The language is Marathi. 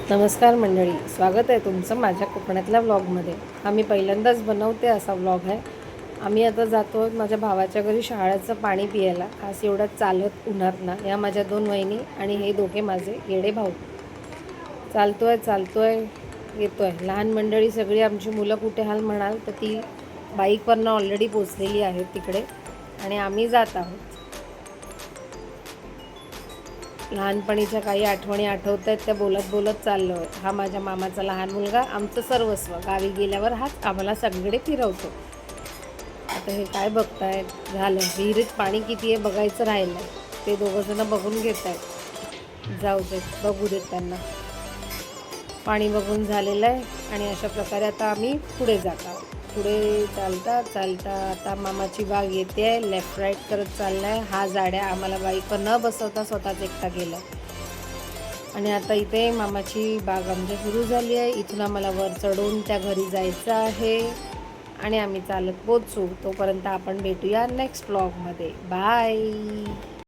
नमस्कार मंडळी, स्वागत आहे तुमचं माझ्या कोकणातल्या व्लॉगमध्ये. आम्ही पहिल्यांदाच बनवते असा व्लॉग आहे. आम्ही आता जातो माझ्या भावाच्या घरी शहाळ्याचं पाणी पियायला. आज एवढ्यात चालत उन्हात ना, या माझ्या 2 वहिनी आणि हे दोघे माझे येडे भाऊ. चालतोय येतोय. लहान मंडळी सगळी आमची मुलं कुठे हाल म्हणाल तर ती बाईकवरनं ऑलरेडी पोचलेली आहेत तिकडे आणि आम्ही जात आहोत. लहानपणीच्या काही आठवणी आठवत आहेत त्या बोलत बोलत चाललो आहे. हा माझ्या मामाचा लहान मुलगा, आमचं सर्वस्व. गावी गेल्यावर हाच आम्हाला सगळे फिरवतो. आता हे काय बघतायत, झालं विहिरीत पाणी किती आहे बघायचं राहिलं. ते दोघंजणं बघून घेत आहेत. जाऊ देत, बघू देत त्यांना. पाणी बघून झालेलं आहे आणि अशा प्रकारे आता आम्ही पुढे जात आहोत. पुढे चालता आता मामाची बाग येते आहे. लेफ्ट राईट करत चालला आहे. हा जाड्या आम्हाला बाईकवर न बसवता स्वतःच एकटा गेला आणि आता इथे मामाची बाग आमच्या सुरू झाली आहे. इथून आम्हाला वर चढून त्या घरी जायचं आहे आणि आम्ही चालत पोचू. तोपर्यंत आपण भेटूया नेक्स्ट व्लॉगमध्ये. बाय.